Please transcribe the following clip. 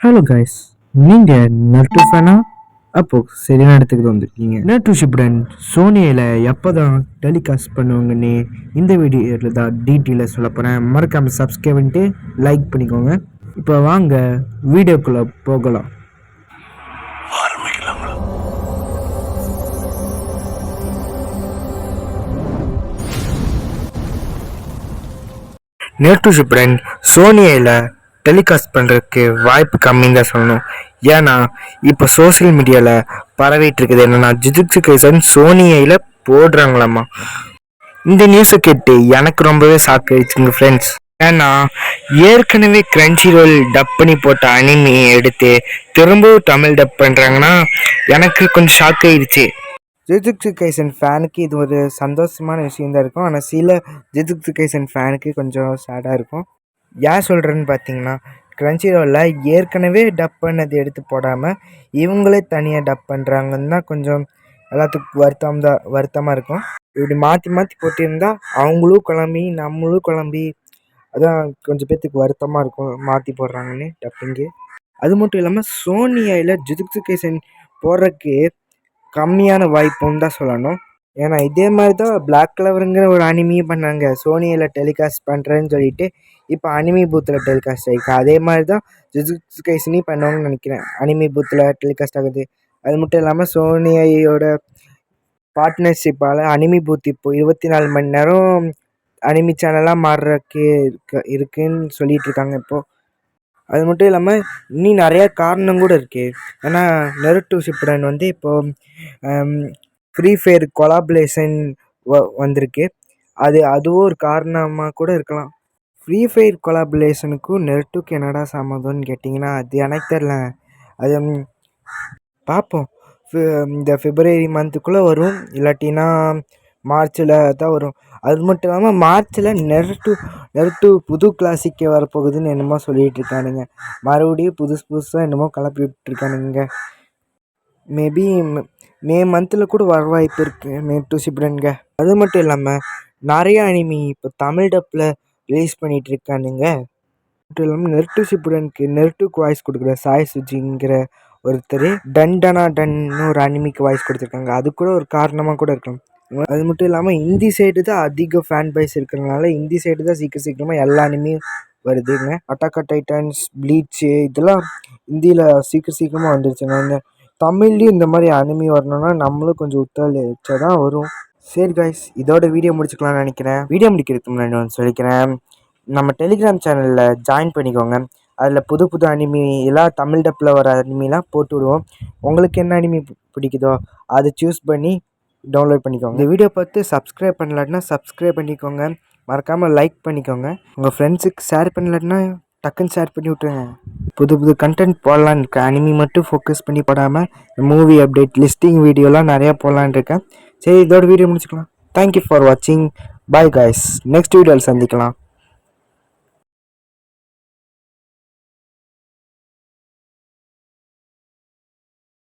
Hello guys, நீங்கள் நட்டு ஃபேனா? அப்போ சரியான இடத்துக்கு வந்துருக்கீங்க. நேற்று ஷிப்டன் சோனியில் எப்போ தான் டெலிகாஸ்ட் பண்ணுவாங்கன்னு இந்த வீடியோவில் தான் டீட்டெயிலாக சொல்ல போகிறேன். மறக்காமல் சப்ஸ்கிரைப் பண்ணிட்டு லைக் பண்ணிக்கோங்க. இப்போ வாங்க வீடியோக்குள்ளே போகலாம். நேற்று ஷிப்டன் சோனியில் டெலிகாஸ்ட் பண்ணுறதுக்கு வாய்ப்பு கம்மின்னு தான் சொல்லணும். ஏன்னா இப்போ சோசியல் மீடியாவில் பரவிட்டு இருக்குது என்னென்னா ஜுஜுட்சு கைசன் சோனியில் போடுறாங்களாம்மா. இந்த நியூஸை கேட்டு எனக்கு ரொம்பவே ஷாக் ஆயிடுச்சுங்க ஃப்ரெண்ட்ஸ். ஏன்னா ஏற்கனவே கிரன்ச்சி ரோல் டப் பண்ணி போட்ட அனிமி எடுத்து திரும்பவும் தமிழ் டப் பண்ணுறாங்கன்னா எனக்கு கொஞ்சம் ஷாக் ஆயிடுச்சு. ஜுஜுட்சு கைசன் ஃபேனுக்கு இது ஒரு சந்தோஷமான விஷயந்தான் இருக்கும். ஆனால் சில ஜுஜுட்சு கைசன் ஃபேனுக்கு கொஞ்சம் சேடாக இருக்கும். ஏன் சொல்கிறேன்னு பார்த்தீங்கன்னா, கிரன்ச்சி ரோலில் ஏற்கனவே டப் பண்ணது எடுத்து போடாமல் இவங்களே தனியாக டப் பண்ணுறாங்கன்னு தான் கொஞ்சம் எல்லாத்துக்கும் வருத்தமாக இருக்கும். இப்படி மாற்றி மாற்றி போட்டிருந்தா அவங்களும் குழம்பி நம்மளும் குழம்பி அதான் கொஞ்சம் பேர்த்துக்கு வருத்தமாக இருக்கும் மாற்றி போடுறாங்கன்னு டப்பிங்கு. அது மட்டும் இல்லாமல் சோனியில் ஜுஜுட்சு கைசன் போடுறதுக்கு கம்மியான வாய்ப்புன்னு தான் சொல்லணும். ஏன்னா இதே மாதிரி தான் பிளாக் கிளவருங்கிற ஒரு அனிமியும் பண்ணாங்க. சோனியில் டெலிகாஸ்ட் பண்ணுறேன்னு சொல்லிட்டு இப்போ அனிமி பூத்தில் டெலிகாஸ்ட் ஆகிருக்கு. அதே மாதிரி தான் ஜுஜுட்சு கைசனையும் பண்ணுவாங்கன்னு நினைக்கிறேன். அனிமி பூத்தில் டெலிகாஸ்ட் ஆகுது. அது மட்டும் இல்லாமல் சோனியோட பார்ட்னர்ஷிப்பால் அனிமி பூத் இப்போ 24 மணி நேரம் அனிமி சேனலாக மாறுறதுக்கு இருக்குன்னு சொல்லிகிட்டு இருக்காங்க இப்போது. அது மட்டும் இல்லாமல் இன்னும் நிறையா காரணம் கூட இருக்குது. ஏன்னா நருட்டோ ஷிப்புடன் வந்து இப்போது ஃப்ரீ ஃபயர் கொலாபரேஷன் வந்திருக்கு. அதுவும் ஒரு காரணமாக கூட இருக்கலாம். ஃப்ரீ ஃபயர் கொலாபரேஷனுக்கும் நருட்டோக்கு என்னடா சம்மந்தம்னு கேட்டிங்கன்னா அது எனக்கு தெரில. அது பார்ப்போம். இந்த பிப்ரவரி மந்த்துக்குள்ளே வரும், இல்லாட்டினா மார்ச்சில் தான் வரும். அது மட்டும் இல்லாமல் மார்ச்சில் நருட்டோ புது கிளாசிக்கே வரப்போகுதுன்னு என்னமோ சொல்லிகிட்டு இருக்கானுங்க. மறுபடியும் புதுசாக என்னமோ கிளப்பி விட்டுருக்கானுங்க. மேபி மே மந்தில் கூட வர வாய்ப்பு இருக்குது நருட்டோ ஷிப்புடனுங்க. அது மட்டும் இல்லாமல் நிறைய அனிமி இப்போ தமிழ் டப்பில் ரிலீஸ் பண்ணிகிட்டு இருக்கானுங்க. மட்டும் இல்லாமல் நருட்டோ ஷிப்புடனுக்கு நருட்டோக்கு வாய்ஸ் கொடுக்குற சாய் சுஜிங்கிற ஒருத்தர் டன்னு ஒரு அனிமிக்கு வாய்ஸ் கொடுத்துருக்காங்க. அது கூட ஒரு காரணமாக கூட இருக்கலாம். அது மட்டும் இல்லாமல் இந்தி சைடு தான் அதிக ஃபேன் பைஸ் இருக்கிறதுனால இந்தி சைடு தான் சீக்கிரமாக எல்லா அனிமியும் வருதுங்க. அட்டாக் ஆன் டைட்டன்ஸ், ப்ளீச்சு இதெல்லாம் இந்தியில் சீக்கிரமாக வந்துருச்சுங்க. இந்த தமிழ்லேயும் இந்த மாதிரி அனிமி வரணும்னா நம்மளும் கொஞ்சம் ஒத்துழைச்சா தான் வரும். சரி கைஸ், இதோட வீடியோ முடிச்சுக்கலாம்னு நினைக்கிறேன். வீடியோ முடிக்கிறதுக்கு முன்னாடி ஒன்று சொல்லிக்கிறேன். நம்ம டெலிகிராம் சேனலில் ஜாயின் பண்ணிக்கோங்க. அதில் புது அனிமி எல்லாம் தமிழ் டப்பில் வர அனிமிலாம் போட்டு விடுவோம். உங்களுக்கு என்ன அனிமி பிடிக்குதோ அதை சூஸ் பண்ணி டவுன்லோட் பண்ணிக்கோங்க. இந்த வீடியோ பார்த்து சப்ஸ்கிரைப் பண்ணலாட்டினா சப்ஸ்கிரைப் பண்ணிக்கோங்க. மறக்காமல் லைக் பண்ணிக்கோங்க. உங்கள் ஃப்ரெண்ட்ஸுக்கு ஷேர் பண்ணலாட்டினா டக்குன்னு ஷேர் பண்ணி விட்ருங்க. புது கண்டென்ட் போடலான்னு இருக்கேன். அனிமி மட்டும் ஃபோக்கஸ் பண்ணி போடாமல் மூவி அப்டேட், லிஸ்டிங் வீடியோலாம் நிறையா போடலான்னு இருக்கேன். சரி, இதோட வீடியோ முடிச்சுக்கலாம். தேங்க்யூ ஃபார் வாட்சிங். பாய் காய்ஸ், நெக்ஸ்ட் வீடியோவில் சந்திக்கலாம்.